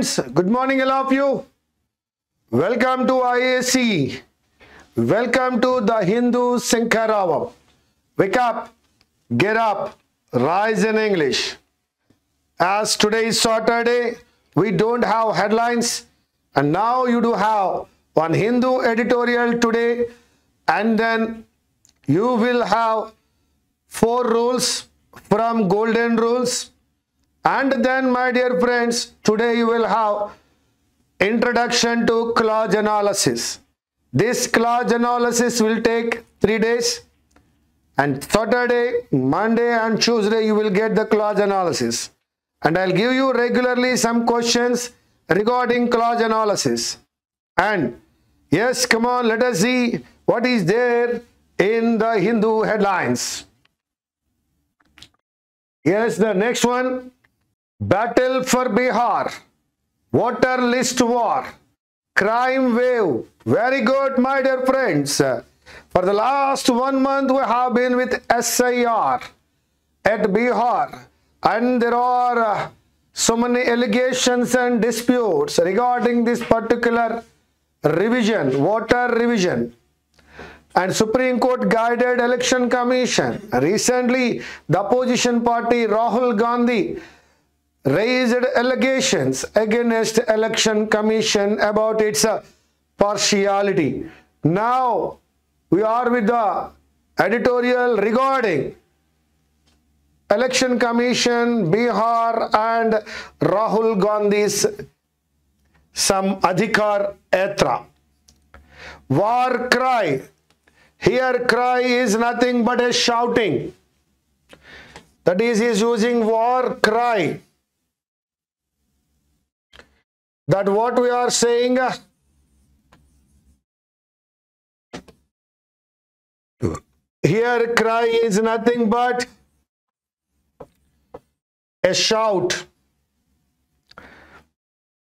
friends, good morning all of you. Welcome to IAC. Welcome to the Hindu Sankharavam. Wake up, get up, rise in English. As today is Saturday, we don't have headlines, and now you do have one Hindu editorial today, and then you will have 4 rules from Golden Rules. And then, my dear friends, today you will have introduction to clause analysis. This clause analysis will take 3 days, and Saturday, Monday and Tuesday you will get the clause analysis. And I'll give you regularly some questions regarding clause analysis. And yes, come on, let us see what is there in the Hindu headlines. Yes, the next one. Battle for Bihar, water list war, crime wave. Very good, my dear friends. For the last 1 month, we have been with SIR at Bihar, and there are so many allegations and disputes regarding this particular revision, water revision. And Supreme Court guided Election Commission. Recently, the opposition party Rahul Gandhi raised allegations against Election Commission about its partiality. Now we are with the editorial regarding Election Commission, Bihar, and Rahul Gandhi's some Adhikar Yatra. War cry. Here cry is nothing but a shouting. That is, he is using war cry. That what we are saying, here cry is nothing but a shout.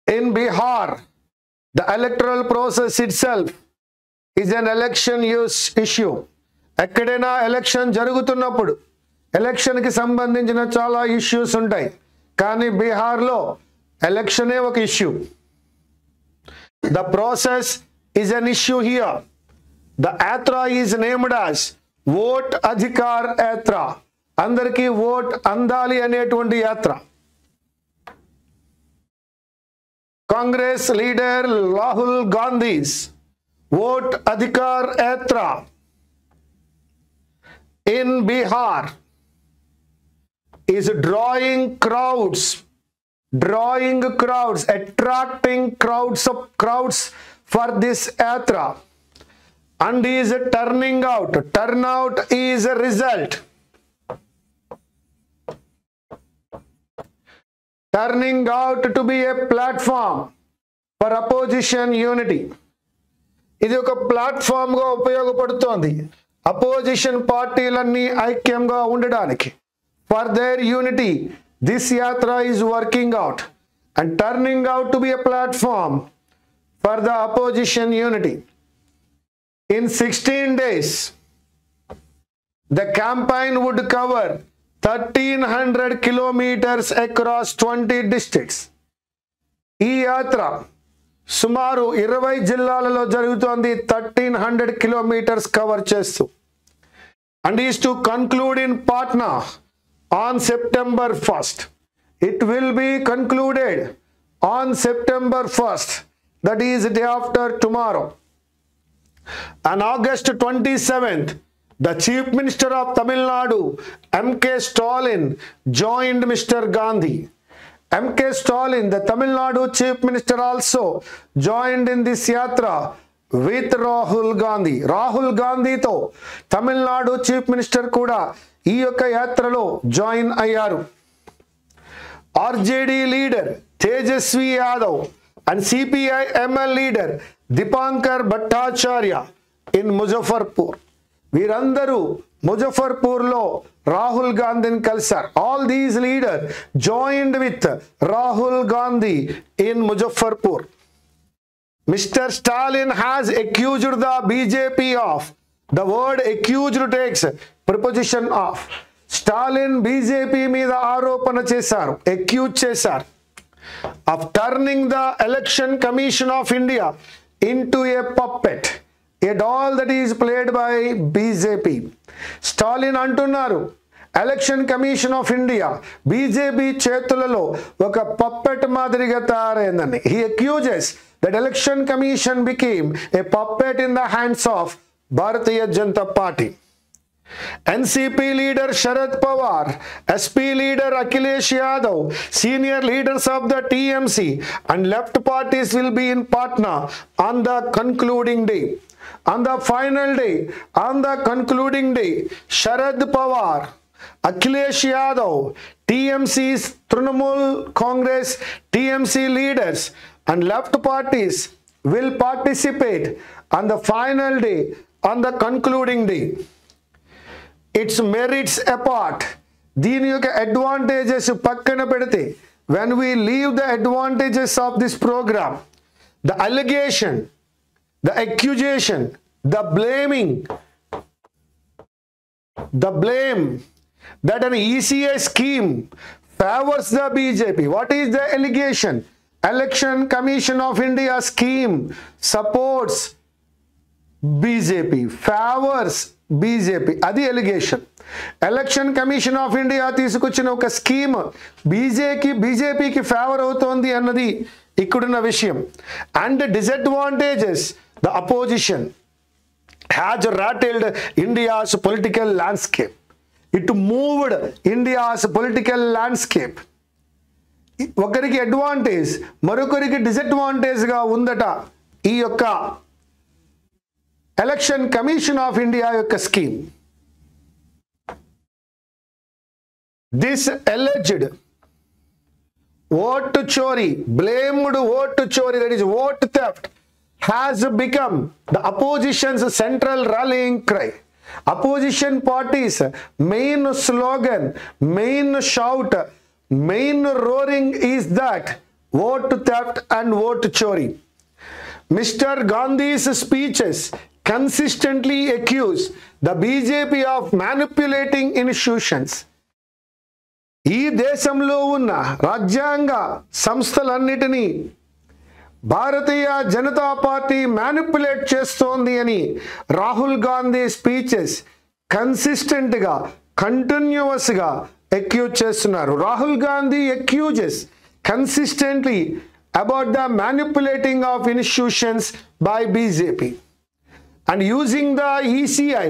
In Bihar, the electoral process itself is an election issue. ఎక్కడైనా election జరుగుతున్నప్పుడు election కి సంబంధించిన చాలా issues ఉంటాయి, కానీ బీహార్లో ఎలక్షనే ఒక issue. The process is an issue here. The yatra is named as Vote Adhikar Yatra. అందరికీ ఓట్ అందాలి అనేటువంటి యాత్ర. Congress leader Rahul Gandhi's Vote Adhikar Yatra in Bihar is drawing crowds, attracting crowds for this yatra, and is turning out. Turnout is a result. Turning out to be a platform for opposition unity. ఇది ఒక platform గా ఉపయోగపడుతోంది opposition పార్టీలన్నీ ఐక్యంగా ఉండడానికి. For their unity, this yatra is working out and turning out to be a platform for the opposition unity. In 16 days, the campaign would cover 1300 kilometers across 20 districts. ఈ యాత్ర సుమారు 20 జిల్లాలలో జరుగుతోంది, 1300 kilometers కవర్ చేస్తూ. And is to conclude in Patna on September 1st. It will be concluded on September 1st, that is day after tomorrow. On August 27th, the Chief Minister of Tamil Nadu, M.K. Stalin, joined Mr. Gandhi. M.K. Stalin, the Tamil Nadu Chief Minister, also joined in this yatra with Rahul Gandhi. Rahul Gandhi తో Tamil Nadu chief minister కూడా ఈ యొక్క యాత్రలో join అయ్యారు. RJD leader Tejashwi Yadav and CPI ML leader Dipankar Bhattacharya in Muzaffarpur. వీరందరూ ముజఫర్పూర్లో రాహుల్ గాంధీని కలిశారు. All these leader joined with Rahul Gandhi in Muzaffarpur. Mr. Stalin has accused the BJP of, the word accused takes preposition of. Stalin BJP మీద ఆరోపణ చేశారు, అక్యూజ్ చేశారు. of turning the Election Commission of India into a puppet, a doll that is played by BJP. Stalin antunnaru, Election Commission of India, BJP చేతులలో ఒక puppet మాదిరిగా తయారైందని. He accuses that Election Commission became a puppet in the hands of Bharatiya Janata Party. NCP leader Sharad Pawar, SP leader Akhilesh Yadav, senior leaders of the TMC and left parties will be in Patna on the concluding day. On the final day, on the concluding day, Sharad Pawar, Akhilesh Yadav, TMC's Trinamool Congress, TMC leaders and left parties will participate on the final day, on the concluding day. Its merits apart, దీని యొక్క advantages పక్కన పెడితే, when we leave the advantages of this program, the allegation, the accusation, the blaming, the blame that an ECA scheme favors the BJP. What is the allegation? Election Commission of India scheme supports BJP, favors BJP. Adi allegation. Election Commission of India తీసుకొచ్చిన ఒక scheme బీజేపీకి favour అవుతోంది అన్నది ఇక్కడున్న విషయం. And disadvantages, the opposition has rattled India's political landscape. It moved India's political landscape. ఒకరికి advantage, మరొకరికి డిసడ్వాంటేజ్గా ఉందట ఈ యొక్క ఎలక్షన్ కమిషన్ ఆఫ్ ఇండియా యొక్క scheme. This alleged vote chori, blamed vote chori, that is vote theft, has become the opposition's central rallying cry. Opposition parties' main slogan, main shout, main roaring is that vote theft and vote chori. Mr. Gandhi's speeches consistently accuse the BJP of manipulating institutions. ఈ దేశంలో ఉన్న రాజ్యాంగ సంస్థలన్నిటినీ Bharatiya Janata party manipulate చేస్తోంది అని Rahul Gandhi speeches కన్సిస్టెంట్గా, కంటిన్యూస్గా accuse చేస్తున్నారు. Rahul Gandhi accuses consistently about the manipulating of institutions by BJP and using the ECI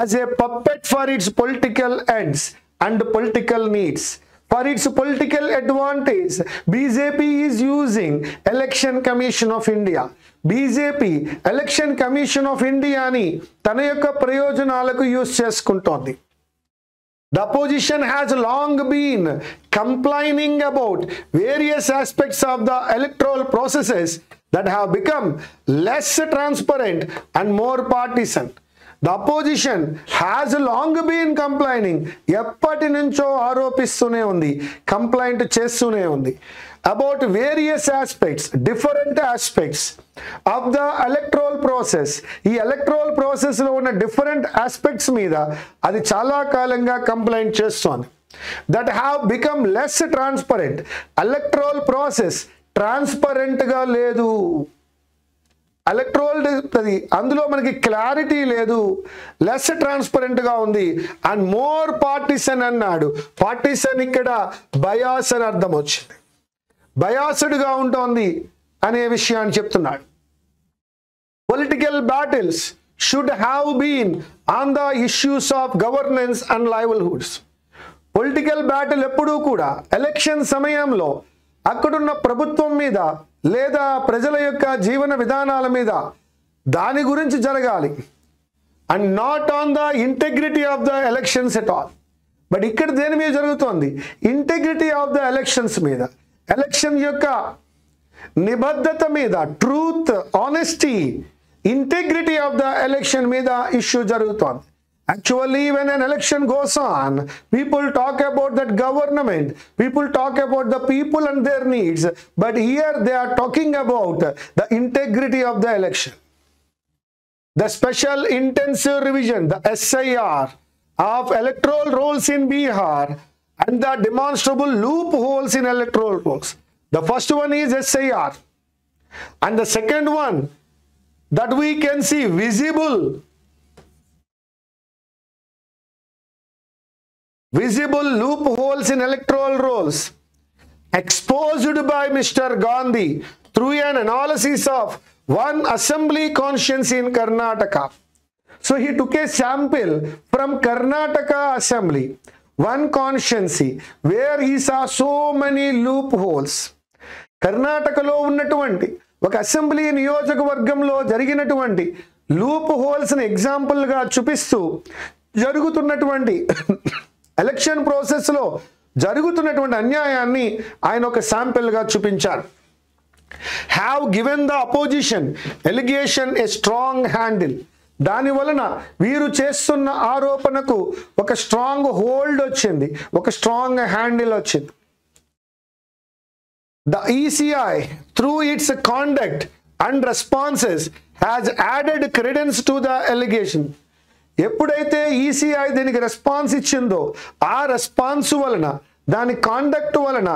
as a puppet for it's political ends and political needs. For its political advantage, BJP is using Election Commission of India. BJP Election Commission of India ni tana yokka prayojanaలకు use చేసుకుంటోంది. The opposition has long been complaining about various aspects of the electoral processes that have become less transparent and more partisan. The opposition has long been complaining, ఎప్పటి నుంచో ఆరోపిస్తూనే ఉంది, complaint చేస్తూనే ఉంది, about various aspects, different aspects of the electoral process. ఈ electoral ప్రాసెస్లో ఉన్న different aspects మీద అది చాలా కాలంగా కంప్లైంట్ చేస్తోంది. that have become less transparent. Electoral process ట్రాన్స్పరెంట్గా లేదు, ఎలక్ట్రల్ అందులో మనకి క్లారిటీ లేదు, లెస్ ట్రాన్స్పరెంట్గా ఉంది, అండ్ మోర్ పార్టిసన్ అన్నాడు. పార్టిసన్ ఇక్కడ బయాస్ అని అర్థం వచ్చింది, బయాస్డ్గా ఉంటుంది అనే విషయాన్ని చెప్తున్నాడు. Political battles should have been on the issues of governance and livelihoods. Political battle ఎప్పుడూ కూడా ఎలక్షన్ సమయంలో అక్కడున్న ప్రభుత్వం మీద లేదా ప్రజల యొక్క జీవన విధానాల మీద దాని గురించి జరగాలి, and not on the integrity of the elections at all. But ఇక్కడ దేని మీద జరుగుతోంది? ఇంటెగ్రిటీ ఆఫ్ ద ఎలక్షన్స్ మీద, ఎలక్షన్ యొక్క నిబద్ధత మీద, truth, honesty, integrity of the election మీద ఇష్యూ జరుగుతోంది. Actually, when an election goes on, people talk about that government, people talk about the people and their needs, but here they are talking about the integrity of the election. The special intensive revision, the SIR of electoral rolls in Bihar and the demonstrable loopholes in electoral rolls. The first one is SIR. And the second one that we can see visible loopholes in electoral rolls exposed by Mr. Gandhi through an analysis of one assembly constituency in Karnataka. So he took a sample from Karnataka assembly, one constituency, where he saw so many loopholes. కర్ణాటకలో ఉన్నటువంటి ఒక assembly నియోజకవర్గంలో జరిగినటువంటి loop హోల్స్ని ఎగ్జాంపుల్గా చూపిస్తూ జరుగుతున్నటువంటి election ప్రాసెస్లో జరుగుతున్నటువంటి అన్యాయాన్ని ఆయన ఒక శాంపిల్గా చూపించారు. Have given the opposition allegation a strong handle. దాని వలన వీరు చేస్తున్న ఆరోపణకు ఒక స్ట్రాంగ్ హోల్డ్ వచ్చింది, ఒక స్ట్రాంగ్ హ్యాండిల్ వచ్చింది. The ECI, through its conduct and responses, has added credence to the allegation. ఎప్పుడైతే ECI దీనికి రెస్పాన్స్ ఇచ్చిందో ఆ రెస్పాన్స్ వలన, దాని కాండక్ట్ వలన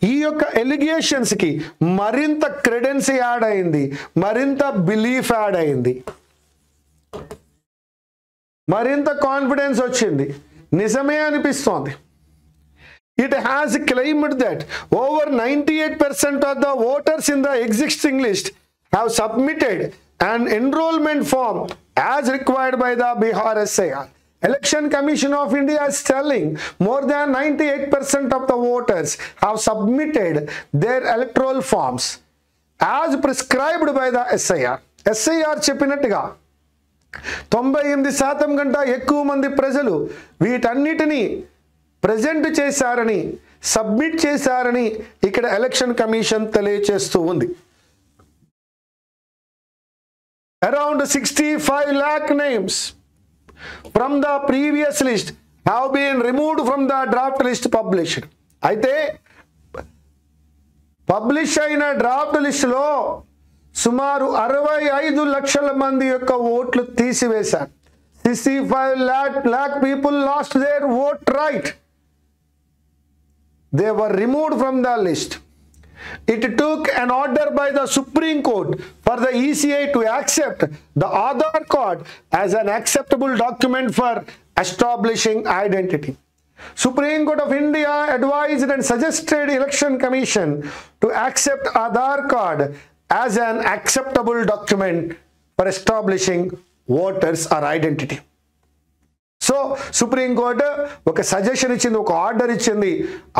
ఈ యొక్క ఎలిగేషన్స్కి మరింత క్రెడెన్స్ యాడ్ అయింది, మరింత బిలీఫ్ యాడ్ అయింది, మరింత కాన్ఫిడెన్స్ వచ్చింది, నిజమే అనిపిస్తోంది. It has claimed that over 98% of the voters in the existing list have submitted an enrollment form as required by the Bihar SIR. Election Commission of India is telling more than 98% of the voters have submitted their electoral forms as prescribed by the SIR. SIR చెప్పినట్టుగా 98% కంటే ఎక్కువ మంది ప్రజలు వీటన్నిటినీ present చేశారని, submit చేశారని ఇక్కడ election commission తెలియచేస్తూ ఉంది. Around 65 lakh names from the previous list have been removed from the draft list published. అయితే పబ్లిష్ అయిన డ్రాఫ్ట్ లిస్టులో సుమారు 65 లక్షల మంది యొక్క ఓట్లు తీసివేశారు. 65 lakh people lost their vote right. They were removed from the list. It took an order by the Supreme Court for the ECI to accept the Aadhaar card as an acceptable document for establishing identity. Supreme Court of India advised and suggested Election Commission to accept Aadhaar card as an acceptable document for establishing voters or identity. So supreme court ఒక suggestion ఇచ్చింది, ఒక order ఇచ్చింది,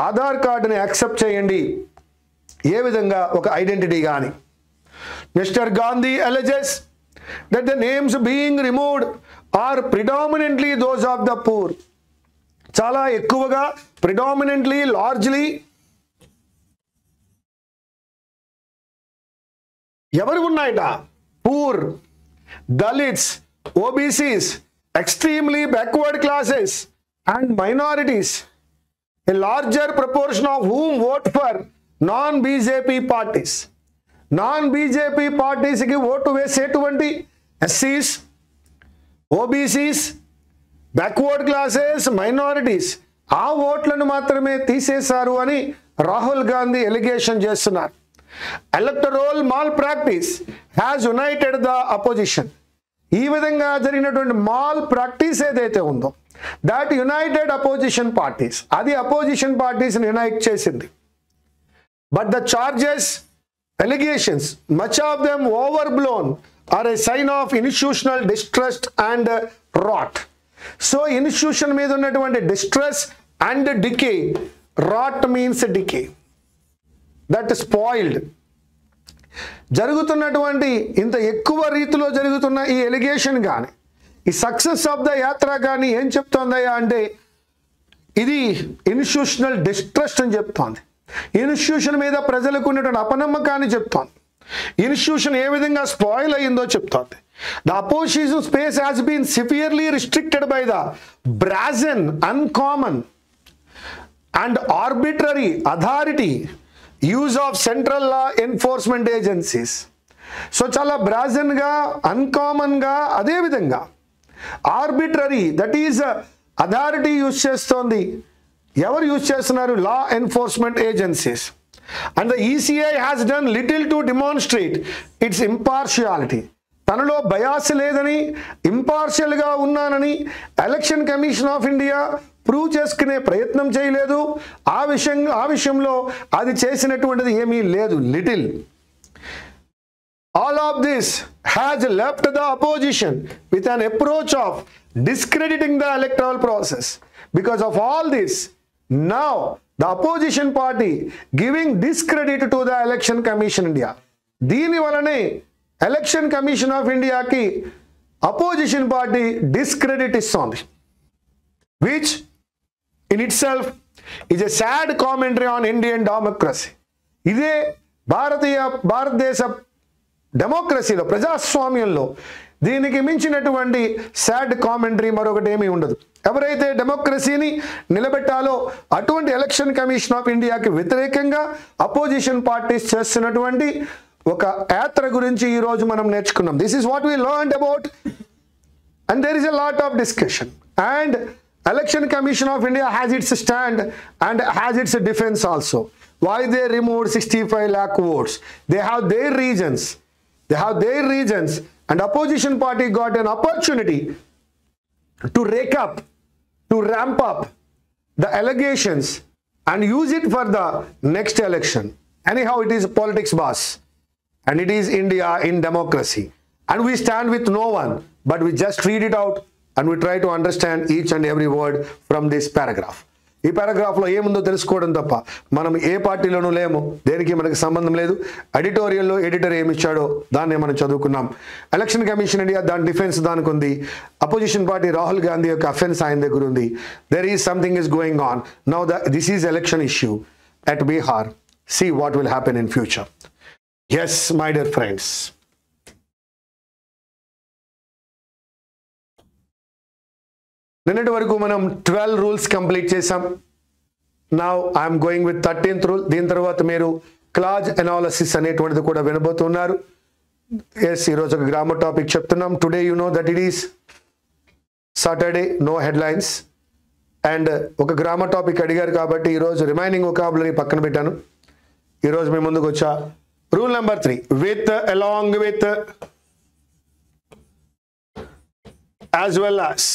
ఆధార్ కార్డుని accept చేయండి, ఏ విధంగా ఒక identity కానీ. Mister Gandhi alleges that the names being removed are predominantly those of the poor. చాలా ఎక్కువగా predominantly, largely ఎవరు ఉన్నాయట? Poor, Dalits, OBCs, extremely backward classes and minorities, a larger proportion of whom vote for non-BJP parties. Non-BJP parties ki vote వేసేటువంటి SCs, OBCs, backward classes, minorities, ఆ ఓట్లను మాత్రమే తీసేశారు అని రాహుల్ గాంధీ ఎలిగేషన్ చేస్తున్నారు. Electoral malpractice has united the opposition. ఈ విధంగా జరిగినటువంటి మాల్ ప్రాక్టీస్ ఏదైతే ఉందో దాట్ యునైటెడ్ అపోజిషన్ పార్టీస్, అది అపోజిషన్ పార్టీస్ని యునైట్ చేసింది. But the charges, allegations, much of them overblown are a sign of institutional distrust and rot. So institution మీద ఉన్నటువంటి distress and decay, rot means decay, that spoiled. జరుగుతున్నటువంటి ఇంత ఎక్కువ రీతిలో జరుగుతున్న ఈ ఎలిగేషన్ కానీ, ఈ సక్సెస్ ఆఫ్ ద యాత్ర కానీ ఏం చెప్తోందయ్యా అంటే ఇది ఇన్స్టిట్యూషనల్ డిస్ట్రస్ట్ అని చెప్తోంది. ఇన్స్టిట్యూషన్ మీద ప్రజలకు ఉన్నటువంటి అపనమ్మకాన్ని చెప్తోంది. ఇన్స్టిట్యూషన్ ఏ విధంగా స్పాయిల్ అయ్యిందో చెప్తోంది. The opposition space has been severely restricted by the brazen, uncommon and arbitrary authority use of central law enforcement agencies. So చాలా బ్రాజన్గా, అన్కామన్గా, అదేవిధంగా arbitrary, that is authority use చేస్తోంది. ఎవరు యూజ్ చేస్తున్నారు? Law enforcement agencies. And the ECI has done little to demonstrate its impartiality. తనలో bias లేదని, ఇంపార్షియల్గా ఉన్నానని election commission of India prove చేసుకునే ప్రయత్నం చేయలేదు. ఆ విషయంలో అది చేసినటువంటిది ఏమీ లేదు. Little. All of this has left the opposition with an approach of discrediting the electoral process. Because of all this, now the opposition party giving discredit to the Election Commission India. దీని వలనే election commission of ఇండియాకి opposition party discredit ఇస్తోంది, which in itself is a sad commentary on Indian democracy. ఇదే భారతదేశ డెమోక్రసీలో, ప్రజాస్వామ్యంలో దీనికి మించినటువంటి సాడ్ కామెంటరీ మరొకటి ఏమీ ఉండదు. ఎవరైతే డెమోక్రసీని నిలబెట్టాలో అటువంటి ఎలక్షన్ కమిషన్ ఆఫ్ ఇండియాకి వ్యతిరేకంగా అపోజిషన్ పార్టీస్ చేస్తున్నటువంటి ఒక యాత్ర గురించి ఈ రోజు మనం నేర్చుకున్నాం. This is what we learned about, and there is a lot of discussion. And election commission of India has its stand and has its defence also. Why they removed 65 lakh votes? They have their reasons. And opposition party got an opportunity to ramp up the allegations and use it for the next election. Anyhow, it is politics, boss, and it is India in democracy, and we stand with no one, but we just read it out and we try to understand each and every word from this paragraph. ఈ పారాగ్రాఫ్లో ఏముందో తెలుసుకోవడం తప్ప మనం ఏ పార్టీలోనూ లేము, దేనికి మనకి సంబంధం లేదు. ఎడిటోరియల్లో ఎడిటర్ ఏమి ఇచ్చాడో దాన్ని మనం చదువుకున్నాం. ఎలక్షన్ కమిషన్ ఇండియా దాని డిఫెన్స్ దానికి ఉంది. అపోజిషన్ పార్టీ రాహుల్ గాంధీ యొక్క అఫెన్స్ ఆయన దగ్గర ఉంది. There is something is going on now. This is election issue at Bihar. See what will happen in future. Yes, my dear friends. నిన్నటి వరకు మనం 12 రూల్స్ కంప్లీట్ చేసాం. Now I'm going with 13th rule. దీని తర్వాత మీరు clause analysis అనేటువంటిది కూడా వినబోతున్నారు. Yes, ఈరోజు ఒక గ్రామర్ టాపిక్ చెప్తున్నాం. Today you know that it is Saturday, no headlines. And ఒక గ్రామర్ టాపిక్ అడిగారు కాబట్టి ఈరోజు రిమైనింగ్ వొకాబులరీ పక్కన పెట్టాను. ఈరోజు మీ ముందుకు వచ్చా. Rule number 3, with, along with, as well as.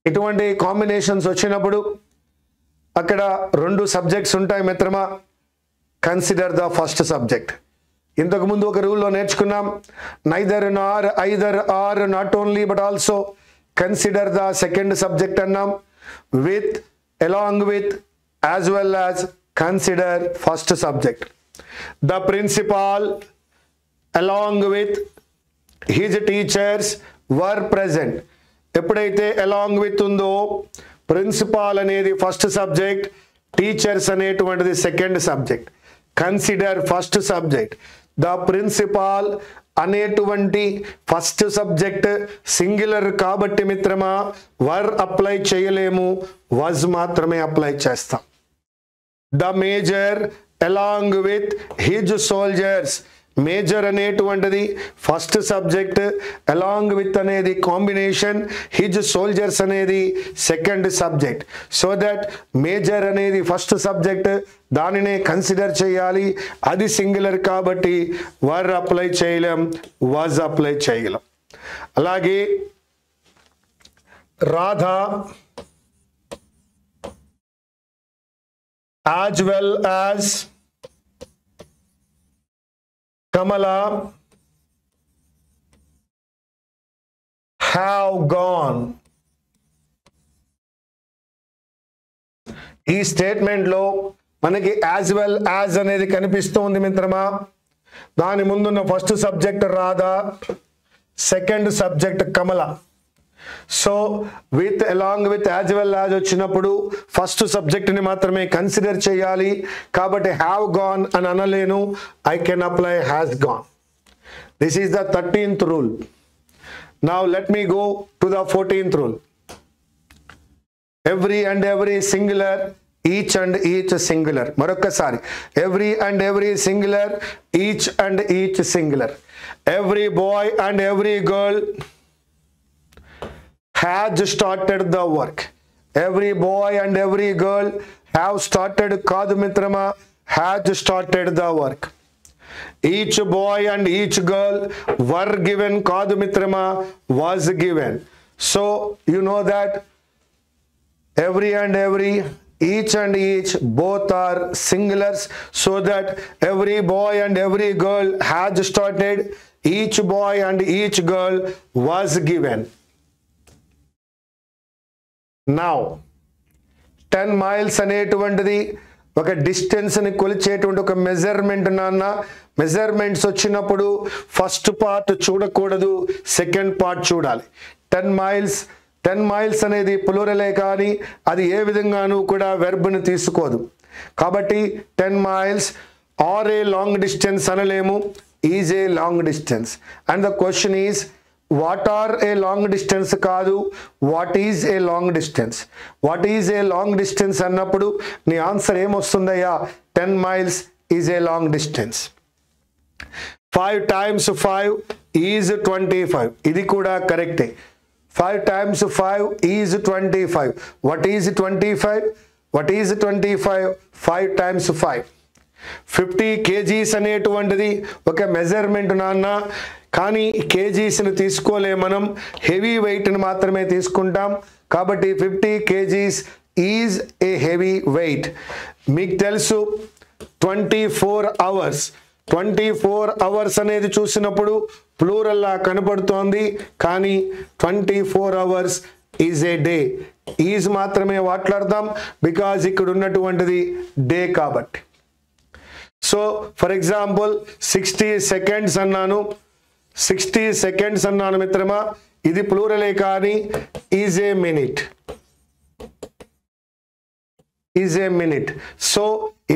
ఇటువంటి కాంబినేషన్స్ వచ్చినప్పుడు అక్కడ 2 సబ్జెక్ట్స్ ఉంటాయి మిత్రమా. Consider the first subject. ఇంతకుముందు ఒక రూల్లో నేర్చుకున్నాం, neither nor, either or, not only but also consider the second subject అన్నాం. With, along with, as well as consider first subject. The principal along with his teachers were present. ఎప్పుడైతే along with ఉందో, principal అనేది first subject, teachers అనేటువంటిది second subject. Consider first subject. The principal అనేటువంటి first subject singular కాబట్టి మిత్రమా వర్ apply చేయలేము, was మాత్రమే apply చేస్తాం. The major along with his soldiers. Major అనేటువంటిది ఫస్ట్ సబ్జెక్ట్, అలాంగ్ విత్ అనేది కాంబినేషన్, హిజ్ సోల్జర్స్ అనేది second subject. So that major అనేది ఫస్ట్ సబ్జెక్ట్, దానినే కన్సిడర్ చేయాలి. అది సింగులర్ కాబట్టి వర్ అప్లై చేయలేం, వాజ్ అప్లై చేయలేం. అలాగే Radha as well as Kamala have gone. ఈ స్టేట్మెంట్ లో మనకి యాజ్ వెల్ యాజ్ అనేది కనిపిస్తుంది మిత్రమా. దాని ముందున్న first subject Radha, second subject Kamala. So with, along with, as well as వచ్చినప్పుడు ఫస్ట్ సబ్జెక్ట్ని మాత్రమే కన్సిడర్ చేయాలి. కాబట్టి హ్యావ్ గాన్ అని అనలేను, I can apply has gone. This is the 13th rule. Now let me go to the 14th rule. Every and every singular, each and each singular. మరొకసారి, every and every singular, each and each singular. Every boy and every girl has started the work. Every boy and every girl have started కాదు మిత్రమా, has started the work. Each boy and each girl were given కాదు మిత్రమా, was given. So you know that every and every, each and each, both are singulars, so that every boy and every girl has started, each boy and each girl was given. Now 10 miles అనేటువంటిది ఒక డిస్టెన్స్ని కొలిచేటువంటి ఒక measurement నాన్న. Measurements వచ్చినప్పుడు first part చూడకూడదు, second part చూడాలి. 10 miles అనేది ప్లూరలే కానీ అది ఏ విధంగానూ కూడా వెర్బ్ని తీసుకోదు. కాబట్టి 10 miles are a long distance అనలేము, is a long distance. And the question is what are a long distance కాదు, what is a long distance. What is a long distance అన్నప్పుడు నీ ఆన్సర్ ఏమొస్తుందయ్యా, 10 miles is a long distance. 5 times 5 is 25, ఇది కూడా కరెక్టే. 5 times 5 is 25. What is 25? What is 25? 5 times 5. 50 kgs అనేటువంటిది ఒక measurement నాన్న. కానీ కేజీస్ని తీసుకోలే, మనం హెవీ వెయిట్ని మాత్రమే తీసుకుంటాం. కాబట్టి 50 kgs is a heavy weight. మీకు తెలుసు 24 hours. 24 hours అనేది చూసినప్పుడు ప్లూరల్లా కనపడుతోంది, కానీ 24 hours is a day. Is మాత్రమే మాట్లాడతాం బికాజ్ ఇక్కడ ఉన్నటువంటిది డే కాబట్టి. సో ఫర్ ఎగ్జాంపుల్ 60 seconds అన్నాను, 60 seconds అన్నాను మిత్రమా, ఇది ప్లూరలే కానీ is a minute, is a minute. So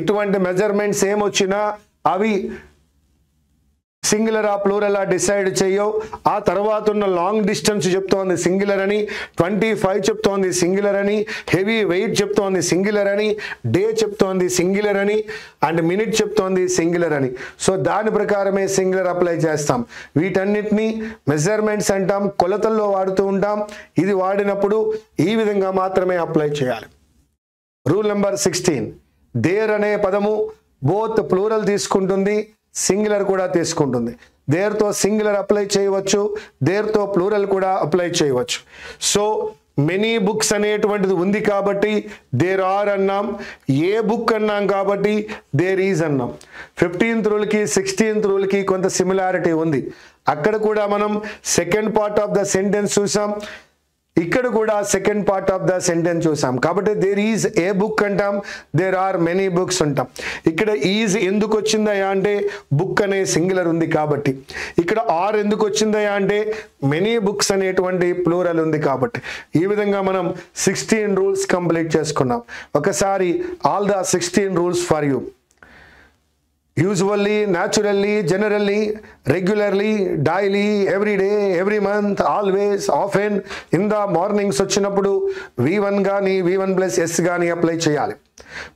ఇటువంటి మెజర్మెంట్స్ ఏమొచ్చినా అవి సింగులర్ ఆ ప్లూరల్ డిసైడ్ చేయవు. ఆ తర్వాత ఉన్న లాంగ్ డిస్టెన్స్ చెప్తోంది సింగులర్ అని, 25 చెప్తోంది సింగులర్ అని, హెవీ వెయిట్ చెప్తోంది సింగులర్ అని, డే చెప్తోంది సింగులర్ అని, అండ్ మినిట్ చెప్తోంది సింగులర్ అని. సో దాని ప్రకారమే సింగులర్ అప్లై చేస్తాం. వీటన్నిటినీ మెజర్మెంట్స్ అంటాం, కొలతల్లో వాడుతూ ఉంటాం. ఇది వాడినప్పుడు ఈ విధంగా మాత్రమే అప్లై చేయాలి. రూల్ నెంబర్ 16, దేర్ అనే పదము బోత్ ప్లూరల్ తీసుకుంటుంది, సింగులర్ కూడా తీసుకుంటుంది. దేర్తో సింగులర్ అప్లై చేయవచ్చు, దేర్తో ప్లూరల్ కూడా అప్లై చేయవచ్చు. సో మెనీ బుక్స్ అనేటువంటిది ఉంది కాబట్టి దేర్ ఆర్ అన్నాం, ఏ బుక్ అన్నాం కాబట్టి దేర్ ఈజ్ అన్నాం. 15th రూల్కి 16th రూల్కి కొంత సిమిలారిటీ ఉంది. అక్కడ కూడా మనం second part of the sentence చూసాం, ఇక్కడ కూడా second part of the sentence చూసాం. కాబట్టి దేర్ ఈజ్ ఏ బుక్ అంటాం, దేర్ ఆర్ మెనీ బుక్స్ అంటాం. ఇక్కడ ఈజ్ ఎందుకు వచ్చిందయా అంటే బుక్ అనే సింగులర్ ఉంది కాబట్టి. ఇక్కడ ఆర్ ఎందుకు వచ్చిందయా అంటే మెనీ బుక్స్ అనేటువంటి ప్లూరల్ ఉంది కాబట్టి. ఈ విధంగా మనం 16 రూల్స్ కంప్లీట్ చేసుకున్నాం. ఒకసారి all the 16 rules for you. Usually, naturally, generally, regularly, daily, every day, every month, always, often, in the mornings వచ్చినప్పుడు V1 గాని V1 + S గాని అప్లై చేయాలి.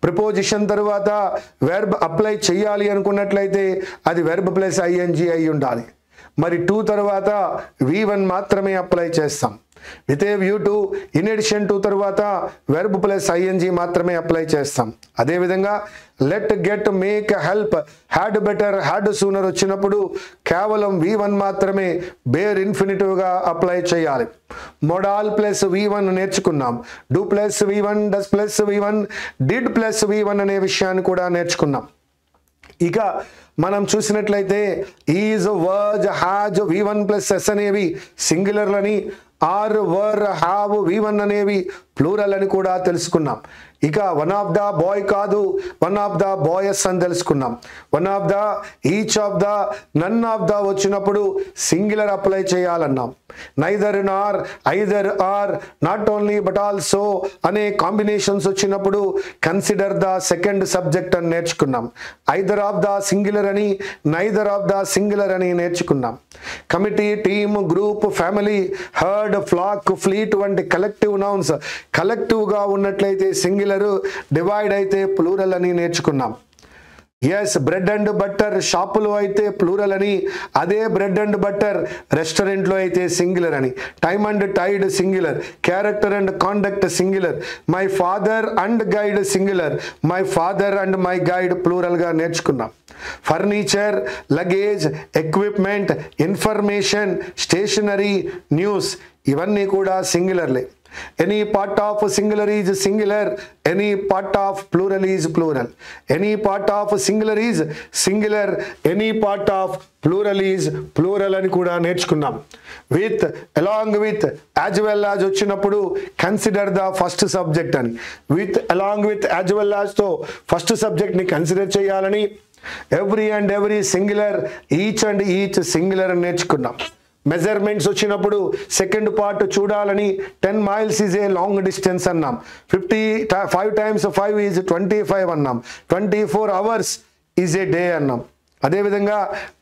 ప్రిపోజిషన్ తర్వాత వెర్బ్ అప్లై చేయాలి అనుకున్నట్లయితే అది వెర్బ్ + ing అయి ఉండాలి. మరి 2 తర్వాత V1 మాత్రమే అప్లై చేస్తాం. With a view to, in addition to తర్వాత వెర్బ్ + ing మాత్రమే అప్లై చేస్తాం. అదేవిధంగా let, get, make, help, had better, had sooner వచ్చినప్పుడు కేవలం V1 మాత్రమే బేర్ ఇన్ఫినిటివ్గా అప్లై చేయాలి. మోడాల్ + V1 నేర్చుకున్నాం. Do + V1, does + V1, did + V1 అనే విషయాన్ని కూడా నేర్చుకున్నాం. ఇక మనం చూసినట్లయితే is, verge, has, V1 + S అనేవి సింగులర్లని, ఆర్, వర్, హ్యావ్, V1 అనేవి ప్లూరల్ అని కూడా తెలుసుకున్నాం. ఇక వన్ ఆఫ్ ద బాయ్ కాదు, వన్ ఆఫ్ ద బాయస్ అని తెలుసుకున్నాం. One of the, each of the, none of the వచ్చినప్పుడు సింగులర్ అప్లై చేయాలన్నాం. Neither, nor, either, or, not only but also అనే కాంబినేషన్స్ వచ్చినప్పుడు కన్సిడర్ ద సెకండ్ సబ్జెక్ట్ అని నేర్చుకున్నాం. Either of the singular అని, neither of the singular అని నేర్చుకున్నాం. Committee, team, group, family, herd, flock, fleet వంటి కలెక్టివ్ నౌన్స్ కలెక్టివ్గా ఉన్నట్లయితే సింగులర్, డివైడ్ అయితే ప్లూరల్ అని నేర్చుకున్నాం. ఎస్, బ్రెడ్ అండ్ బట్టర్ షాపులో అయితే ప్లూరల్ అని, అదే బ్రెడ్ అండ్ బట్టర్ రెస్టారెంట్లో అయితే సింగులర్ అని. Time and tide singular, character and conduct singular, my father and guide singular, my father and my guide ప్లూరల్గా నేర్చుకున్నాం. Furniture, luggage, equipment, information, stationery, news ఇవన్నీ కూడా సింగులర్లే. Any part of singular is singular, any part of plural is plural. Any part of singular is singular, any part of plural is plural అని కూడా నేర్చుకున్నాం. With, along with, as well as వచ్చినప్పుడు consider the first subject అని. With, along with, as well యాజ్తో first సబ్జెక్ట్ని consider చేయాలని. Every and every singular, each and each singular అని నేర్చుకున్నాం. మెజర్మెంట్స్ వచ్చినప్పుడు సెకండ్ పార్ట్ చూడాలని 10 miles is a long distance అన్నాం. 55 times 5 ఈజ్ 25 అన్నాం. 24 hours ఈజ్ ఏ డే అన్నాం. అదేవిధంగా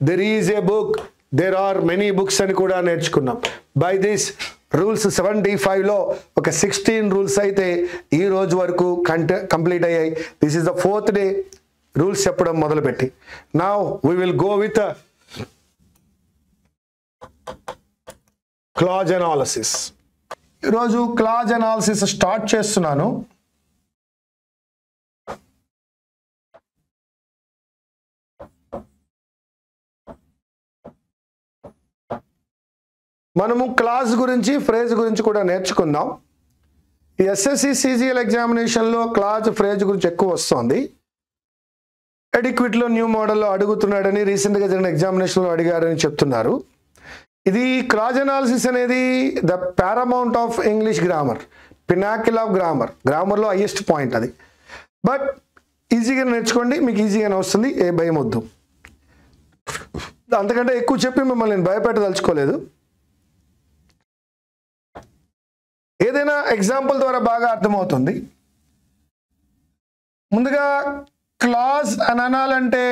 there is a book, there are many books అని కూడా నేర్చుకున్నాం. బై దిస్ రూల్స్ 75లో ఒక 16 రూల్స్ అయితే ఈ రోజు వరకు కంప్లీట్ అయ్యాయి. This is the 4th day rules చెప్పడం మొదలుపెట్టి. Now we will go with clause analysis. ఈరోజు క్లాజ్ అనాలిసిస్ స్టార్ట్ చేస్తున్నాను. మనము క్లాజ్ గురించి, ఫ్రేజ్ గురించి కూడా నేర్చుకుందాం. ఈ ఎస్ఎస్సి సిజిఎల్ ఎగ్జామినేషన్లో క్లాజ్, ఫ్రేజ్ గురించి ఎక్కువ వస్తుంది. ఎడిక్విట్లో న్యూ మోడల్లో అడుగుతున్నాడని, రీసెంట్గా జరిగిన ఎగ్జామినేషన్లో అడిగారని చెప్తున్నారు. ఇది క్లాజ్ అనాలిసిస్ అనేది the paramount of English grammar, pinnacle of గ్రామర్లో హైయెస్ట్ పాయింట్ అది. బట్ ఈజీగా నేర్చుకోండి, మీకు ఈజీగానే వస్తుంది, ఏ భయం వద్దు. అంతకంటే ఎక్కువ చెప్పి మిమ్మల్ని నేను భయపెట్టదలుచుకోలేదు. ఏదైనా ఎగ్జాంపుల్ ద్వారా బాగా అర్థమవుతుంది. ముందుగా క్లాజ్ అని అనాలంటే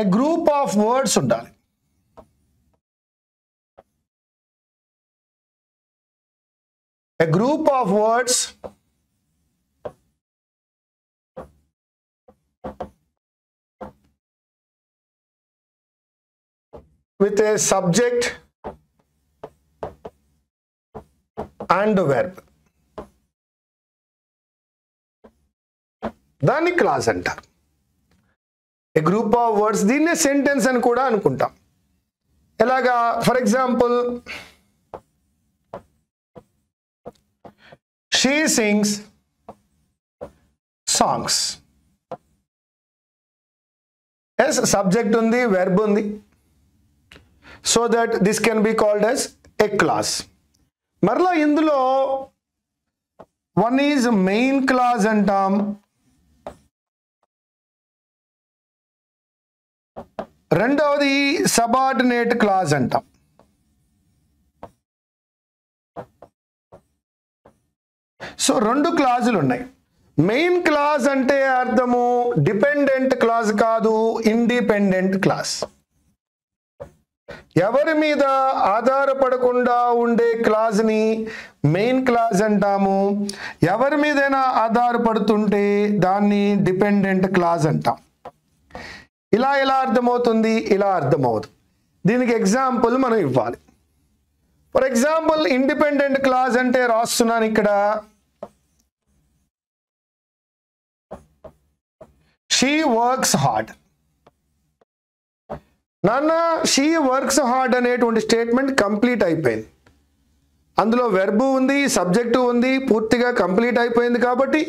a group of words ఉండాలి. A group of words with a subject and a verb. దాన్ని క్లాజ్ అంటారు. ఏ గ్రూప్ ఆఫ్ వర్డ్స్, దీన్నే సెంటెన్స్ అని కూడా అనుకుంటాం. ఎలాగా? For example, she sings songs. Yes, subject ఉంది, వెర్బ్ ఉంది. So that this can be called as a clause. మరలా ఇందులో వన్ ఈజ్ మెయిన్ క్లాజ్ అంటాం, రెండవది సబార్డినేట్ క్లాజ్ అంటాం. సో 2 క్లాజులు ఉన్నాయి. మెయిన్ క్లాజ్ అంటే అర్థము డిపెండెంట్ క్లాజ్ కాదు, ఇండిపెండెంట్ క్లాజ్. ఎవరి మీద ఆధారపడకుండా ఉండే క్లాజ్ని మెయిన్ క్లాజ్ అంటాము. ఎవరి మీదైనా ఆధారపడుతుంటే దాన్ని డిపెండెంట్ క్లాజ్ అంటాం. ఇలా ఎలా అర్థమవుతుంది? ఇలా అర్థమవుతుంది. దీనికి ఎగ్జాంపుల్ మనం ఇవ్వాలి. ఫర్ ఎగ్జాంపుల్, ఇండిపెండెంట్ క్లాజ్ అంటే రాస్తున్నాను ఇక్కడ, షీ వర్క్స్ హార్డ్. నాన్న, షీ వర్క్స్ హార్డ్ అనేటువంటి స్టేట్మెంట్ కంప్లీట్ అయిపోయింది. అందులో వెర్బు ఉంది, సబ్జెక్టు ఉంది, పూర్తిగా కంప్లీట్ అయిపోయింది. కాబట్టి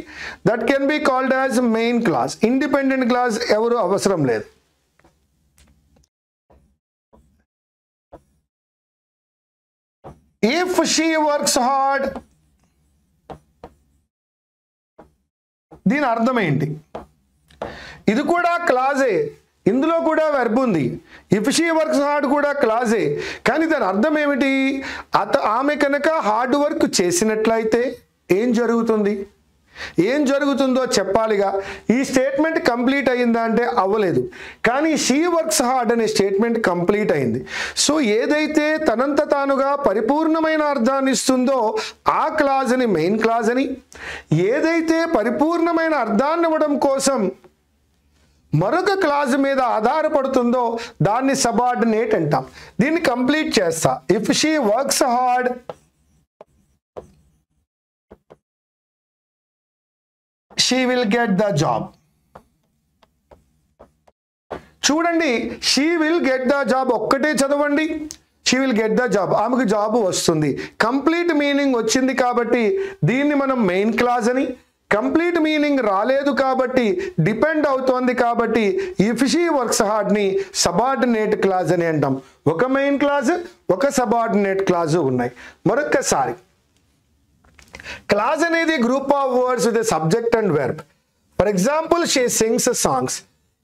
that can be called as main clause. Independent clause ఎవరు అవసరం లేదు. ఇఫ్ షీ వర్క్స్ హార్డ్, దీని అర్థం ఏంటి? ఇది కూడా క్లాజే, ఇందులో కూడా వెర్బ్ ఉంది. ఇఫ్ షీ వర్క్స్ హార్డ్ కూడా క్లాజే. కానీ దాని అర్థం ఏమిటి? ఆమె కనుక హార్డ్ వర్క్ చేసినట్లయితే ఏం జరుగుతుంది? ఏం జరుగుతుందో చెప్పాలిగా. ఈ స్టేట్మెంట్ కంప్లీట్ అయిందా అంటే అవ్వలేదు, కానీ షీ వర్క్స్ హార్డ్ అనే స్టేట్మెంట్ కంప్లీట్ అయింది. సో ఏదైతే తనంత తానుగా పరిపూర్ణమైన అర్థాన్ని ఇస్తుందో ఆ క్లాజ్ని మెయిన్ క్లాజ్ అని, ఏదైతే పరిపూర్ణమైన అర్థాన్ని ఇవ్వడం కోసం మరొక క్లాజ్ మీద ఆధారపడుతుందో దాన్ని సబార్డినేట్ అంటాం. దీన్ని కంప్లీట్ చేస్తా. If she works hard she will get the job. చూడండి, she will get the job ఒక్కటే చదవండి. she will get the job, ఆమెకు జాబ్ వస్తుంది. కంప్లీట్ మీనింగ్ వచ్చింది కాబట్టి దీన్ని మనం మెయిన్ క్లాజ్ అని, కంప్లీట్ మీనింగ్ రాలేదు కాబట్టి డిపెండ్ అవుతోంది కాబట్టి ఇఫ్ షీ వర్క్స్ హార్డ్ ని సబార్డినేట్ క్లాజ్ అని అంటాం. ఒక మెయిన్ క్లాజ్, ఒక సబార్డినేట్ క్లాజ్ ఉన్నాయి. మరొకసారి, క్లాజ్ అనేది group of words with subject and verb. For example she sings songs.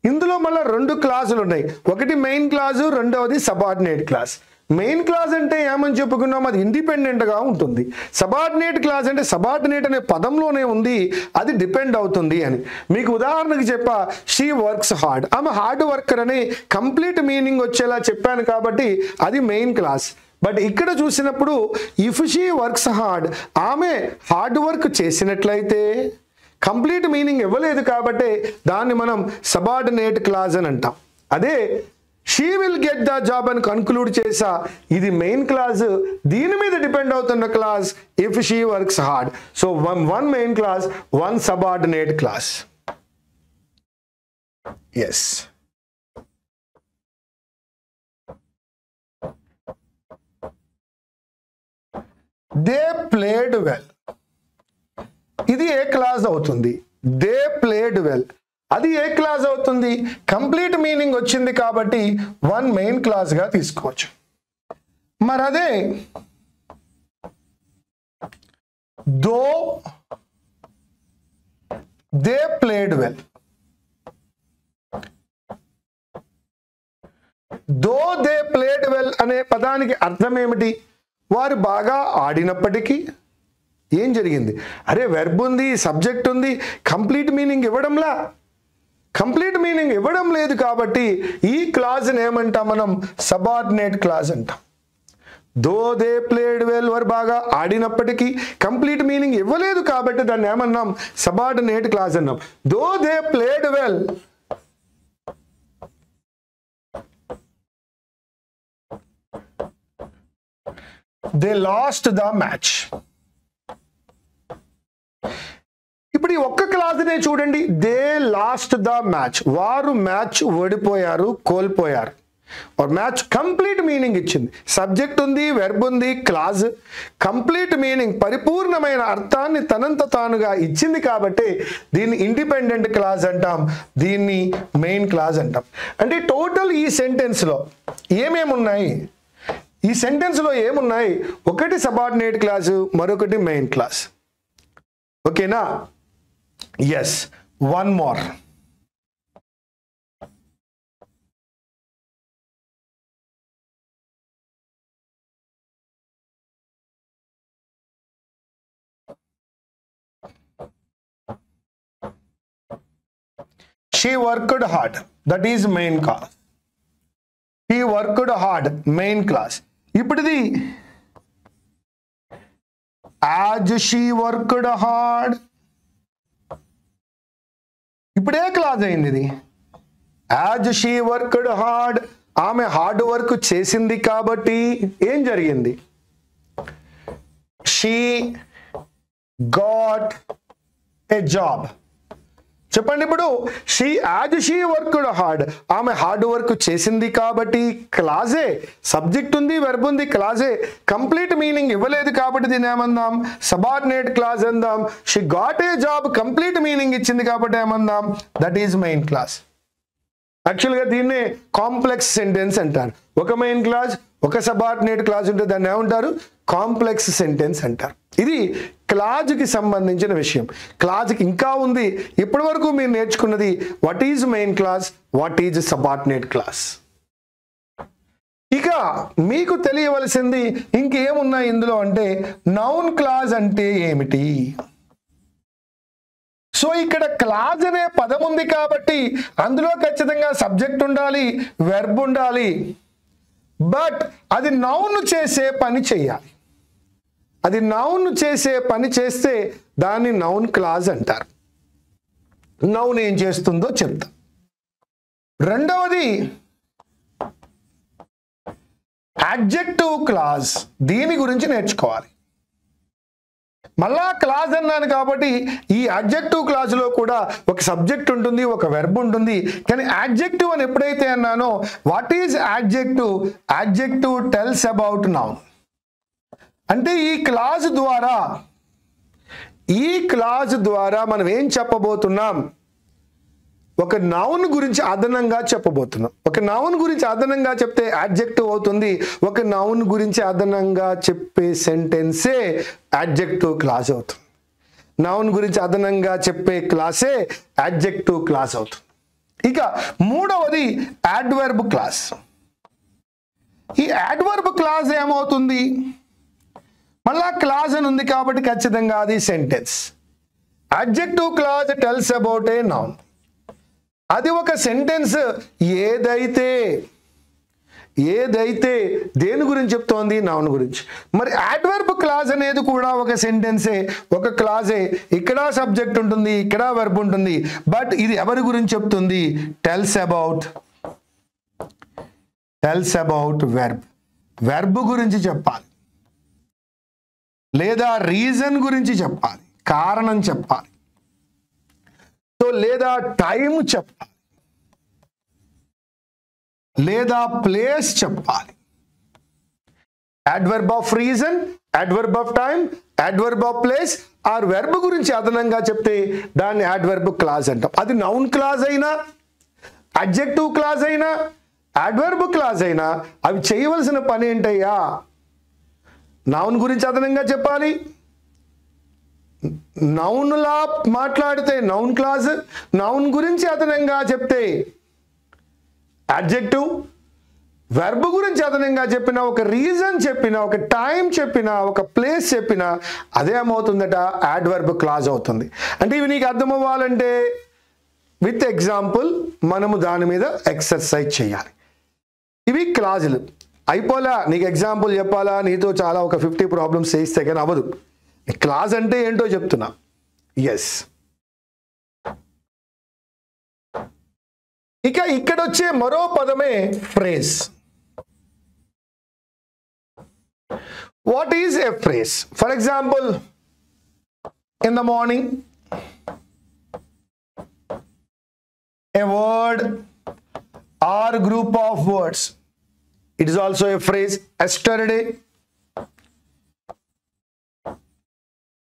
ఇందులో మళ్ళీ రెండు క్లాజులు ఉన్నాయి, ఒకటి మెయిన్ క్లాజు, రెండవది సబార్డినేట్ క్లాజ్. మెయిన్ క్లాజ్ అంటే ఏమని చెప్పుకున్నాం, అది ఇండిపెండెంట్గా ఉంటుంది. సబార్డినేట్ క్లాజ్ అంటే సబార్డినేట్ అనే పదంలోనే ఉంది, అది డిపెండ్ అవుతుంది అని. మీకు ఉదాహరణకు చెప్పా, షీ వర్క్స్ హార్డ్, ఆమె హార్డ్ వర్కర్ అని కంప్లీట్ మీనింగ్ వచ్చేలా చెప్పాను కాబట్టి అది మెయిన్ క్లాజ్. బట్ ఇక్కడ చూసినప్పుడు ఇఫ్ షీ వర్క్స్ హార్డ్, ఆమె హార్డ్ వర్క్ చేసినట్లయితే కంప్లీట్ మీనింగ్ ఇవ్వలేదు కాబట్టి దాన్ని మనం సబార్డినేట్ క్లాజ్ అని అంటాం. అదే she will get the job అని కన్క్లూడ్ చేసా, ఇది మెయిన్ క్లాజ్, దీని మీద డిపెండ్ అవుతున్న clause if she works hard. So one main clause, one subordinate clause. Yes, they played well, ఇది ఏ క్లాజ్ అవుతుంది? దే ప్లేడ్ వెల్, అది ఏ క్లాజ్ అవుతుంది? కంప్లీట్ మీనింగ్ వచ్చింది కాబట్టి వన్ మెయిన్ క్లాజ్ గా తీసుకోవచ్చు. మరి అదే though they played well, though they played well అనే పదానికి అర్థం ఏమిటి? వారు బాగా ఆడినప్పటికీ ఏం జరిగింది? అరే వెర్బ్ ఉంది, సబ్జెక్ట్ ఉంది, కంప్లీట్ మీనింగ్ ఇవ్వడంలా, కంప్లీట్ మీనింగ్ ఇవ్వడం లేదు కాబట్టి ఈ క్లాజ్ని ఏమంటాం మనం? సబార్డినేట్ క్లాజ్ అంటాం. దో దే ప్లేడ్ వెల్, వారు బాగా ఆడినప్పటికీ కంప్లీట్ మీనింగ్ ఇవ్వలేదు కాబట్టి దాన్ని ఏమన్నాం? సబార్డినేట్ క్లాజ్ అన్నాం. Though they played well, they last the match. ఇప్పుడు ఈ ఒక్క క్లాజ్నే చూడండి, దే లాస్ట్ ద మ్యాచ్, వారు మ్యాచ్ ఓడిపోయారు, కోల్పోయారు. మ్యాచ్ కంప్లీట్ మీనింగ్ ఇచ్చింది, సబ్జెక్ట్ ఉంది, వెర్బ్ ఉంది, క్లాజ్ కంప్లీట్ మీనింగ్ పరిపూర్ణమైన అర్థాన్ని తనంత తానుగా ఇచ్చింది కాబట్టి దీన్ని ఇండిపెండెంట్ క్లాజ్ అంటాం, దీన్ని మెయిన్ క్లాజ్ అంటాం. అంటే టోటల్ ఈ సెంటెన్స్లో ఏమేమి ఉన్నాయి? ఈ సెంటెన్స్లో ఏమున్నాయి? ఒకటి సబార్డినేట్ క్లాజు, మరొకటి మెయిన్ క్లాజ్. ఓకేనా? Yes, one more. She worked hard, that is main clause. He worked hard, main clause. ఇప్పుడుది as she worked hard, ఇప్పుడే క్లాజ్ అయింది ఇది. as she worked hard, ఆమె హార్డ్ వర్క్ చేసింది కాబట్టి ఏం జరిగింది? she got a job. చెప్పండి, ఇప్పుడు యాజ్ షీ వర్క్డ్ హార్డ్, ఆమె హార్డ్ వర్క్ చేసింది కాబట్టి క్లాజే, సబ్జెక్ట్ ఉంది, వెర్బ్ ఉంది, క్లాజే, కంప్లీట్ మీనింగ్ ఇవ్వలేదు కాబట్టి దీన్ని ఏమందాం? సబార్డినేట్ క్లాజ్ అందాం. She got a job, complete meaning ఇచ్చింది కాబట్టి ఏమందాం? That is main clause. యాక్చువల్గా దీన్నే కాంప్లెక్స్ సెంటెన్స్ అంటారు. ఒక మెయిన్ క్లాజ్, ఒక సబార్డినేట్ క్లాజ్ ఉంటే దాన్ని ఏమంటారు? కాంప్లెక్స్ సెంటెన్స్ అంటారు. ఇది క్లాజ్కి సంబంధించిన విషయం. క్లాజ్కి ఇంకా ఉంది. ఇప్పటి వరకు మీరు నేర్చుకున్నది what is main clause, what is subordinate clause. ఇక మీకు తెలియవలసింది ఇంకేమున్నాయి ఇందులో అంటే, నౌన్ క్లాజ్ అంటే ఏమిటి? సో ఇక్కడ క్లాజ్ అనే పదం ఉంది కాబట్టి అందులో ఖచ్చితంగా సబ్జెక్ట్ ఉండాలి, వెర్బ్ ఉండాలి. బట్ అది నౌన్ చేసే పని చేయాలి. అది నౌన్ చేసే పని చేస్తే దాన్ని నౌన్ క్లాజ్ అంటారు. నౌన్ ఏం చేస్తుందో చెప్తా. రెండవది అడ్జెక్టివ్ క్లాజ్. దీని గురించి నేర్చుకోవాలి. మళ్ళా క్లాజ్ అన్నాను కాబట్టి ఈ అడ్జెక్టివ్ క్లాజ్లో కూడా ఒక సబ్జెక్ట్ ఉంటుంది, ఒక వెర్బ్ ఉంటుంది. కానీ అడ్జెక్టివ్ అని ఎప్పుడైతే అన్నానో, what is adjective? Adjective tells about noun. అంటే ఈ క్లాజ్ ద్వారా మనం ఏం చెప్పబోతున్నాం? ఒక నౌన్ గురించి అదనంగా చెప్పబోతున్నాం. ఒక నౌన్ గురించి అదనంగా చెప్తే అడ్జెక్టివ్ అవుతుంది. ఒక నౌన్ గురించి అదనంగా చెప్పే సెంటెన్సే అడ్జెక్టివ్ క్లాజ్ అవుతుంది. నౌన్ గురించి అదనంగా చెప్పే క్లాసే అడ్జెక్టివ్ క్లాజ్ అవుతుంది. ఇక మూడవది యాడ్వర్బ్ క్లాజ్. ఈ యాడ్వర్బ్ క్లాజ్ ఏమవుతుంది? మళ్ళా క్లాజ్ అని ఉంది కాబట్టి ఖచ్చితంగా అది sentence. Adjective clause tells about a noun. అది ఒక సెంటెన్స్ ఏదైతే దేని గురించి చెప్తోంది? నౌన్ గురించి. మరి యాడ్వర్బ్ క్లాజ్ అనేది కూడా ఒక సెంటెన్సే, ఒక క్లాజే. ఇక్కడ సబ్జెక్ట్ ఉంటుంది, ఇక్కడ వెర్బ్ ఉంటుంది. బట్ ఇది ఎవరి గురించి చెప్తుంది? Tells about verb. వెర్బ్ గురించి చెప్పాలి, లేదా రీజన్ గురించి చెప్పాలి, కారణం చెప్పాలి, సో లేదా టైం చెప్పాలి, లేదా ప్లేస్ చెప్పాలి. Adverb of reason, adverb of time, adverb of place or verb గురించి అదనంగా చెప్తే దాన్ని అడ్వర్బ్ క్లాజ్ అంటాం. అది నౌన్ క్లాజ్ అయినా, అడ్జెక్టివ్ క్లాజ్ అయినా, అడ్వర్బ్ క్లాజ్ అయినా అవి చేయవలసిన పని ఏంటయ్యా? నౌన్ గురించి అదనంగా చెప్పాలి. నౌన్లా మాట్లాడితే నౌన్ క్లాజ్, నౌన్ గురించి అదనంగా చెప్తే అడ్జెక్టివ్, వెర్బ్ గురించి అదనంగా చెప్పినా, ఒక రీజన్ చెప్పినా, ఒక టైం చెప్పినా, ఒక ప్లేస్ చెప్పినా అదేమవుతుందట? యాడ్వర్బ్ క్లాజ్ అవుతుంది. అంటే ఇవి నీకు అర్థం అవ్వాలంటే విత్ ఎగ్జాంపుల్ మనము దాని మీద ఎక్సర్సైజ్ చేయాలి. ఇవి క్లాజులు. అయిపోలా, నీకు ఎగ్జాంపుల్ చెప్పాలా? నీతో చాలా ఒక 50 ప్రాబ్లమ్స్ చేయిస్తే కానీ అవ్వదు. క్లాజ్ అంటే ఏంటో చెప్తున్నా. ఎస్. ఇక ఇక్కడ వచ్చే మరో పదమే phrase. What is a phrase? For example, in the morning, a word or group of words, it is also a phrase. Yesterday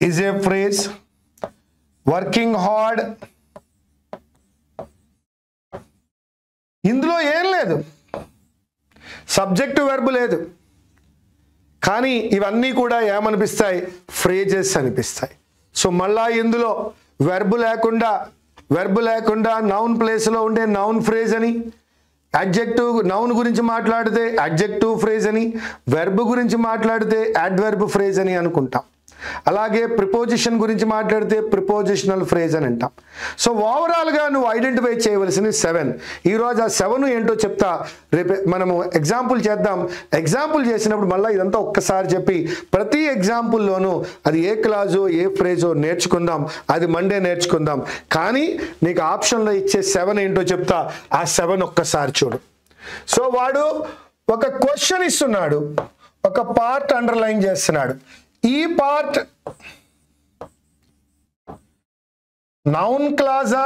is a phrase. Working hard. ఇందులో ఏం లేదు, సబ్జెక్టు వెర్బ్ లేదు, కానీ ఇవన్నీ కూడా ఏమనిపిస్తాయి? ఫ్రేజెస్ అనిపిస్తాయి. సో మళ్ళా ఇందులో వెర్బ్ లేకుండా నౌన్ ప్లేస్లో ఉండే నౌన్ ఫ్రేజ్ అని, అడ్జెక్టివ్ నౌన్ గురించి మాట్లాడితే అడ్జెక్టివ్ ఫ్రేజ్ అని, వెర్బ్ గురించి మాట్లాడితే అడ్వర్బ్ ఫ్రేజ్ అని అనుకుంటాం. అలాగే ప్రిపోజిషన్ గురించి మాట్లాడితే ప్రిపోజిషనల్ ఫ్రేజ్ అని అంటాం. సో ఓవరాల్గా నువ్వు ఐడెంటిఫై చేయవలసినవి 7. ఈరోజు ఆ 7 ఏంటో చెప్తా. రేపు మనము ఎగ్జాంపుల్ చేద్దాం. ఎగ్జాంపుల్ చేసినప్పుడు మళ్ళీ ఇదంతా ఒక్కసారి చెప్పి ప్రతి ఎగ్జాంపుల్లోనూ అది ఏ క్లాజో ఏ ఫ్రేజో నేర్చుకుందాం. అది మండే నేర్చుకుందాం. కానీ నీకు ఆప్షన్లో ఇచ్చే 7 ఏంటో చెప్తా. ఆ 7 ఒక్కసారి చూడు. సో వాడు ఒక క్వశ్చన్ ఇస్తున్నాడు, ఒక పార్ట్ అండర్లైన్ చేస్తున్నాడు. ఈ పార్ట్ నౌన్ క్లాజా,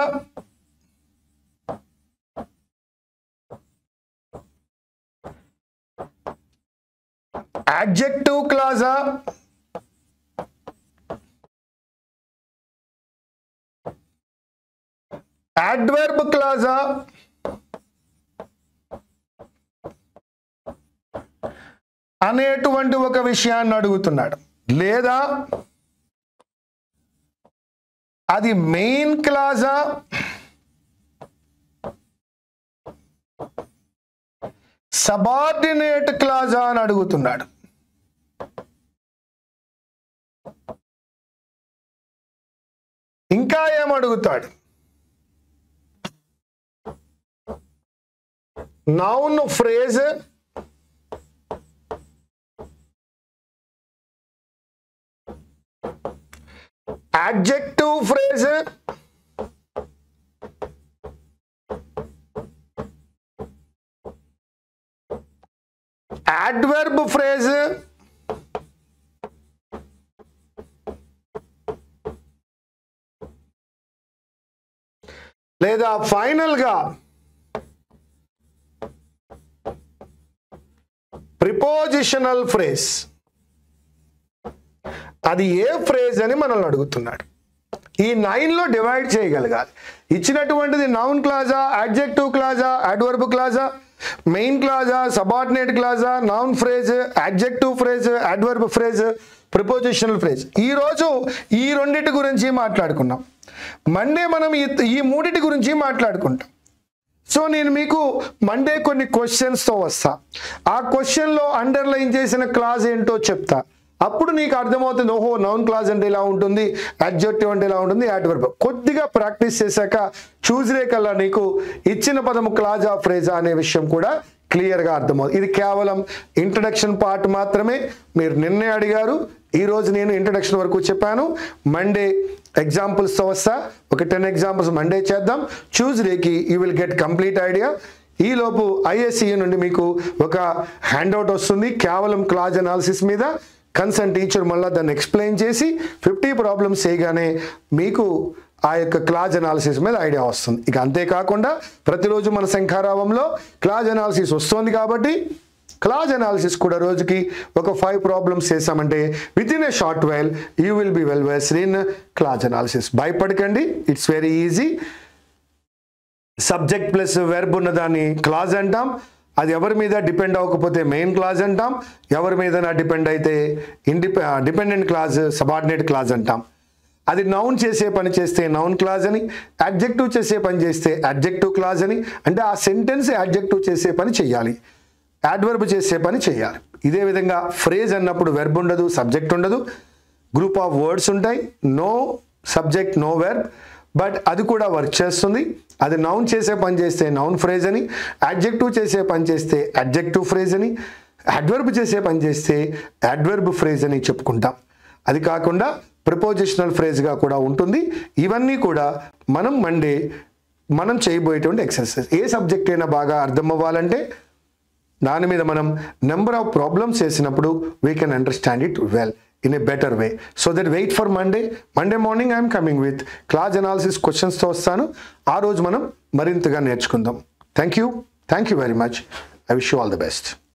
adjective క్లాజా, adverb క్లాజా, అనేటువంటి ఒక విషయాన్ని అడుగుతున్నాడు. లేదా అది మెయిన్ క్లాజా, సబార్డినేట్ క్లాజా అని అడుగుతున్నాడు. ఇంకా ఏమడుగుతాడు? Noun phrase, adjective phrase, adverb phrase, లేదా ఫైనల్ గా ప్రిపోజిషనల్ ఫ్రేజ్. అది ఏ ఫ్రేజ్ అని మనల్ని అడుగుతున్నాడు. ఈ 9లో డివైడ్ చేయగలగాలి. ఇచ్చినటువంటిది నౌన్ క్లాజా, అడ్జెక్టివ్ క్లాజా, అడ్వర్బ్ క్లాజా, మెయిన్ క్లాజా, సబార్డినేట్ క్లాజా, noun phrase, adjective phrase, adverb phrase, prepositional phrase. ఈరోజు ఈ రెండింటి గురించి మాట్లాడుకున్నాం. మండే మనం ఈ మూడింటి గురించి మాట్లాడుకుంటాం. సో నేను మీకు మండే కొన్ని క్వశ్చన్స్తో వస్తా. ఆ క్వశ్చన్లో అండర్లైన్ చేసిన క్లాజ్ ఏంటో చెప్తా. అప్పుడు నీకు అర్థమవుతుంది, ఓహో నౌన్ క్లాజ్ అంటే ఇలా ఉంటుంది, అడ్జెక్టివ్ అంటే ఇలా ఉంటుంది, అడ్వర్బ్. కొద్దిగా ప్రాక్టీస్ చేశాక చూజ్రే కల్లా నీకు ఇచ్చిన పదము క్లాజా ఫ్రేజా అనే విషయం కూడా క్లియర్గా అర్థమవుతుంది. ఇది కేవలం ఇంట్రడక్షన్ పార్ట్ మాత్రమే. మీరు నిన్నే అడిగారు, ఈరోజు నేను ఇంట్రడక్షన్ వరకు చెప్పాను. మండే ఎగ్జాంపుల్స్తో వస్తా. ఒక 10 ఎగ్జాంపుల్స్ మండే చేద్దాం. ట్యూస్డేకి you will get complete idea. ఈలోపు ఐఎస్సియు నుండి మీకు ఒక హ్యాండ్అవుట్ వస్తుంది కేవలం క్లాజ్ అనాలిసిస్ మీద. కన్సర్న్ టీచర్ మళ్ళీ దాన్ని ఎక్స్ప్లెయిన్ చేసి 50 ప్రాబ్లమ్స్ చేయగానే మీకు ఆ యొక్క క్లాజ్ అనాలిసిస్ మీద ఐడియా వస్తుంది. ఇక అంతేకాకుండా ప్రతిరోజు మన శంఖారావంలో క్లాజ్ అనాలిసిస్ వస్తుంది కాబట్టి క్లాజ్ అనాలిసిస్ కూడా రోజుకి ఒక 5 ప్రాబ్లమ్స్ చేసామంటే with in a short while you will be well versed in clause analysis. భయపడకండి, it's very easy. Subject plus verb ఉన్నదాన్ని క్లాజ్ అంటాం. అది ఎవరి మీద డిపెండ్ అవ్వకపోతే మెయిన్ క్లాజ్ అంటాం. ఎవరి మీద డిపెండ్ అయితే డిపెండెంట్ క్లాజ్, సబార్డినేట్ క్లాజ్ అంటాం. అది నౌన్ చేసే పని చేస్తే నౌన్ క్లాజ్ అని, అడ్జెక్టివ్ చేసే పని చేస్తే అడ్జెక్టివ్ క్లాజ్ అని. అంటే ఆ సెంటెన్స్ అడ్జెక్టివ్ చేసే పని చేయాలి, అడ్వర్బ్ చేసే పని చేయాలి. ఇదే విధంగా ఫ్రేజ్ అన్నప్పుడు వెర్బ్ ఉండదు, సబ్జెక్ట్ ఉండదు, గ్రూప్ ఆఫ్ వర్డ్స్ ఉంటాయి. No subject no verb, but అది కూడా వర్క్ చేస్తుంది. అది నౌన్ చేసే పని చేస్తే నౌన్ ఫ్రేజ్ అని, అడ్జెక్టివ్ చేసే పని చేస్తే అడ్జెక్టివ్ ఫ్రేజ్ అని, అడ్వర్బ్ చేసే పని చేస్తే అడ్వర్బ్ ఫ్రేజ్ అని చెప్పుకుంటాం. అది కాకుండా ప్రిపోజిషనల్ ఫ్రేజ్గా కూడా ఉంటుంది. ఇవన్నీ కూడా మనం చేయబోయేటువంటి ఎక్సర్సైజ్. ఏ సబ్జెక్ట్ అయినా బాగా అర్థం అవ్వాలంటే దాని మీద మనం నెంబర్ ఆఫ్ ప్రాబ్లమ్స్ చేసినప్పుడు we can understand it well in a better way. So that wait for Monday morning I am coming with class analysis questions తో వస్తాను. ఆ రోజు మనం మరింతగా నేర్చుకుందాం. Thank you very much. I wish you all the best.